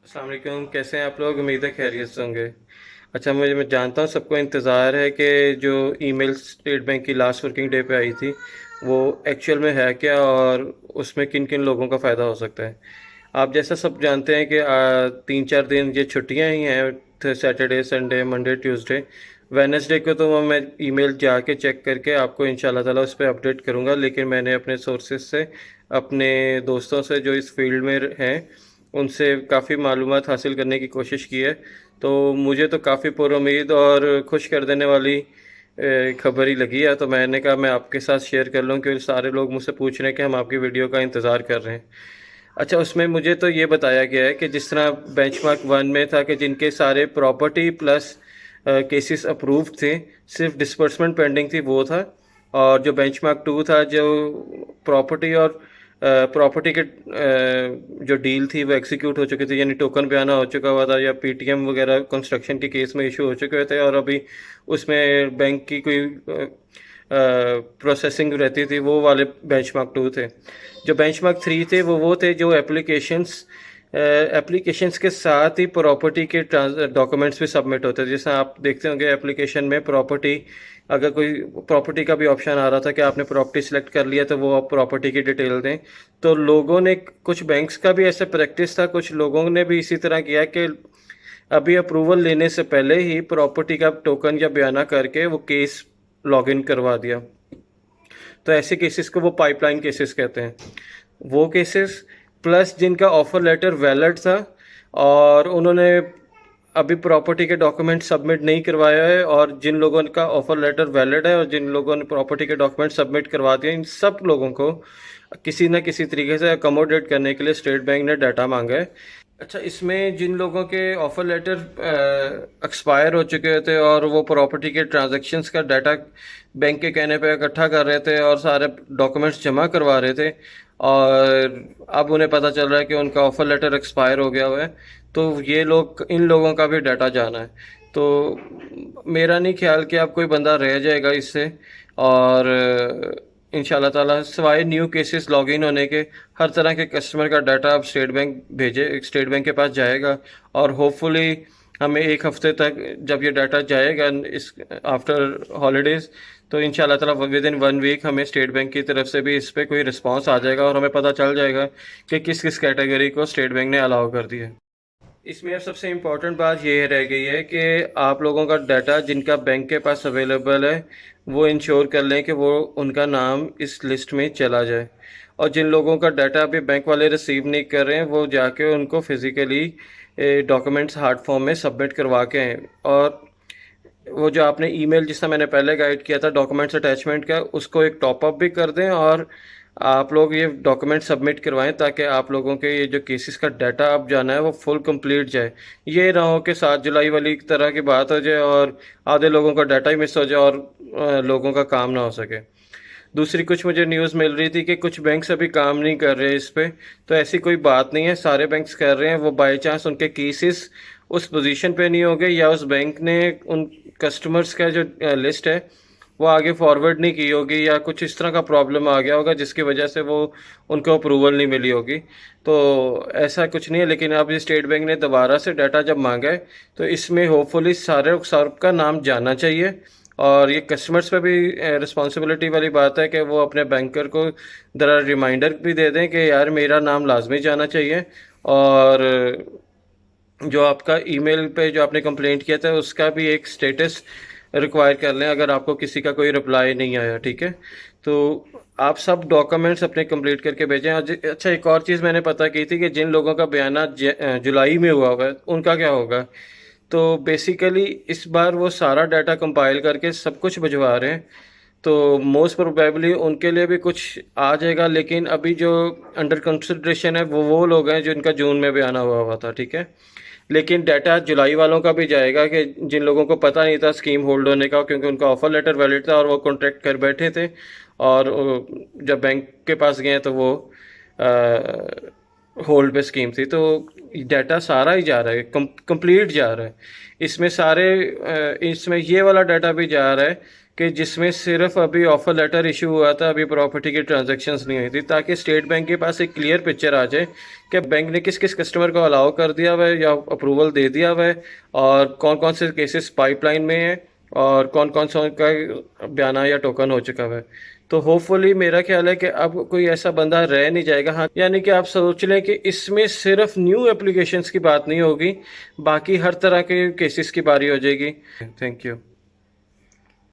अस्सलाम वालेकुम। कैसे हैं आप लोग? उम्मीद है खैरियत से होंगे। अच्छा, मैं जानता हूँ सबको इंतज़ार है कि जो ईमेल स्टेट बैंक की लास्ट वर्किंग डे पे आई थी वो एक्चुअल में है क्या और उसमें किन किन लोगों का फ़ायदा हो सकता है। आप जैसा सब जानते हैं कि 3-4 दिन ये छुट्टियाँ ही हैं, Saturday Sunday Monday Tuesday. Wednesday को तो मैं ईमेल जाके चेक करके आपको इंशाल्लाह ताला उस पर अपडेट करूँगा, लेकिन मैंने अपने सोर्सेज से, अपने दोस्तों से जो इस फील्ड में हैं, उनसे काफ़ी मालूमात हासिल करने की कोशिश की है। तो मुझे तो काफ़ी पुरुम्मीद और खुश कर देने वाली खबर ही लगी है, तो मैंने कहा मैं आपके साथ शेयर कर लूँ क्योंकि सारे लोग मुझसे पूछ रहे हैं कि हम आपकी वीडियो का इंतज़ार कर रहे हैं। अच्छा, उसमें मुझे तो ये बताया गया है कि जिस तरह बेंचमार्क 1 में था कि जिनके सारे प्रॉपर्टी प्लस केसेस अप्रूव थे, सिर्फ डिस्बर्समेंट पेंडिंग थी वो था। और जो बेंचमार्क 2 था, जो प्रॉपर्टी और प्रॉपर्टी के जो डील थी वो एग्जीक्यूट हो चुकी थी, यानी टोकन बयाना हो चुका हुआ था या पीटीएम वगैरह कंस्ट्रक्शन के केस में इशू हो चुके थे, और अभी उसमें बैंक की कोई प्रोसेसिंग रहती थी, वो वाले बेंचमार्क 2 थे। जो बेंचमार्क 3 थे वो थे जो एप्लीकेशंस के साथ ही प्रॉपर्टी के डॉक्यूमेंट्स भी सबमिट होते थे। जैसे आप देखते होंगे एप्लीकेशन में प्रॉपर्टी, अगर कोई प्रॉपर्टी का भी ऑप्शन आ रहा था कि आपने प्रॉपर्टी सेलेक्ट कर लिया तो वो आप प्रॉपर्टी की डिटेल दें। तो लोगों ने, कुछ बैंक्स का भी ऐसा प्रैक्टिस था, कुछ लोगों ने भी इसी तरह किया कि अभी अप्रूवल लेने से पहले ही प्रॉपर्टी का टोकन या बयाना करके वो केस लॉगिन करवा दिया। तो ऐसे केसेस को वो पाइपलाइन केसेस कहते हैं। वो केसेस प्लस जिनका ऑफर लेटर वैलिड था और उन्होंने अभी प्रॉपर्टी के डॉक्यूमेंट सबमिट नहीं करवाया है, और जिन लोगों का ऑफर लेटर वैलिड है और जिन लोगों ने प्रॉपर्टी के डॉक्यूमेंट सबमिट करवा दिए, इन सब लोगों को किसी न किसी तरीके से अकोमोडेट करने के लिए स्टेट बैंक ने डाटा मांगा है। अच्छा, इसमें जिन लोगों के ऑफर लेटर एक्सपायर हो चुके थे और वो प्रॉपर्टी के ट्रांजैक्शंस का डाटा बैंक के कहने पे इकट्ठा कर रहे थे और सारे डॉक्यूमेंट्स जमा करवा रहे थे, और अब उन्हें पता चल रहा है कि उनका ऑफर लेटर एक्सपायर हो गया हुआ है, तो ये लोग, इन लोगों का भी डाटा जाना है। तो मेरा नहीं ख्याल कि अब कोई बंदा रह जाएगा इससे, और इंशाल्लाह ताला सिवाय न्यू केसेस लॉगिन होने के, हर तरह के कस्टमर का डाटा अब स्टेट बैंक के पास जाएगा। और होपफुली हमें एक हफ्ते तक जब ये डाटा जाएगा इस आफ्टर हॉलीडेज़, तो इंशाल्लाह ताला विद इन 1 वीक हमें स्टेट बैंक की तरफ से भी इस पर कोई रिस्पांस आ जाएगा और हमें पता चल जाएगा कि किस किस कैटेगरी को स्टेट बैंक ने अलाउ कर दिया है। इसमें अब सबसे इम्पोर्टेंट बात ये रह गई है कि आप लोगों का डाटा जिनका बैंक के पास अवेलेबल है वो इंश्योर कर लें कि वो, उनका नाम इस लिस्ट में चला जाए। और जिन लोगों का डाटा अभी बैंक वाले रिसीव नहीं कर रहे हैं वो जाके उनको फिज़िकली डॉक्यूमेंट्स हार्ड फॉर्म में सबमिट करवा के आएँ। और वो जो आपने ईमेल जिसका मैंने पहले गाइड किया था डॉक्यूमेंट्स अटैचमेंट का, उसको एक टॉप अप भी कर दें और आप लोग ये डॉक्यूमेंट सबमिट करवाएं, ताकि आप लोगों के ये जो केसेस का डाटा अब जाना है वो फुल कंप्लीट जाए। ये ना हो कि 7 जुलाई वाली तरह की बात हो जाए और आधे लोगों का डाटा ही मिस हो जाए और लोगों का काम ना हो सके। दूसरी कुछ मुझे न्यूज़ मिल रही थी कि कुछ बैंक्स अभी काम नहीं कर रहे इस पे, तो ऐसी कोई बात नहीं है, सारे बैंक्स कर रहे हैं। वो बाई चांस उनके केसेस उस पोजीशन पे नहीं हो गए या उस बैंक ने उन कस्टमर्स का जो लिस्ट है वो आगे फॉरवर्ड नहीं की होगी, या कुछ इस तरह का प्रॉब्लम आ गया होगा जिसकी वजह से वो, उनको अप्रूवल नहीं मिली होगी। तो ऐसा कुछ नहीं है, लेकिन अब ये स्टेट बैंक ने दोबारा से डाटा जब मांगा है तो इसमें होपफुली सारे सबका नाम जाना चाहिए। और ये कस्टमर्स पे भी रिस्पॉन्सिबिलिटी वाली बात है कि वो अपने बैंकर को ज़रा रिमाइंडर भी दे दें कि यार मेरा नाम लाजमी जाना चाहिए। और जो आपका ईमेल पे जो आपने कंप्लेंट किया था उसका भी एक स्टेटस रिक्वायर कर लें अगर आपको किसी का कोई रिप्लाई नहीं आया, ठीक है। तो आप सब डॉक्यूमेंट्स अपने कंप्लीट करके भेजें। और अच्छा, एक और चीज़ मैंने पता की थी कि जिन लोगों का बयाना जुलाई में हुआ हुआ है उनका क्या होगा। तो बेसिकली इस बार वो सारा डाटा कंपाइल करके सब कुछ भिजवा रहे हैं, तो मोस्ट प्रोबेबली उनके लिए भी कुछ आ जाएगा। लेकिन अभी जो अंडर कंसिड्रेशन है वो लोग हैं जिनका जून में बयाना हुआ हुआ था, ठीक है। लेकिन डाटा जुलाई वालों का भी जाएगा कि जिन लोगों को पता नहीं था स्कीम होल्ड होने का, क्योंकि उनका ऑफर लेटर वैलिड था और वो कॉन्ट्रैक्ट कर बैठे थे, और जब बैंक के पास गए तो वो होल्ड पे स्कीम थी। तो डाटा सारा ही जा रहा है, कंप्लीट जा रहा है। इसमें सारे इसमें ये वाला डाटा भी जा रहा है कि जिसमें सिर्फ अभी ऑफर लेटर इशू हुआ था, अभी प्रॉपर्टी की ट्रांजैक्शंस नहीं हुई थी, ताकि स्टेट बैंक के पास एक क्लियर पिक्चर आ जाए कि बैंक ने किस किस कस्टमर को अलाउ कर दिया हुआ है या अप्रूवल दे दिया हुआ है, और कौन कौन से केसेस पाइपलाइन में है, और कौन कौन सा उनका बयाना या टोकन हो चुका हुआ है। तो होपफुली मेरा ख्याल है कि अब कोई ऐसा बंदा रह नहीं जाएगा। हाँ, यानी कि आप सोच लें कि इसमें सिर्फ न्यू एप्लीकेशंस की बात नहीं होगी, बाकी हर तरह के केसेस की बारी हो जाएगी। Thank you.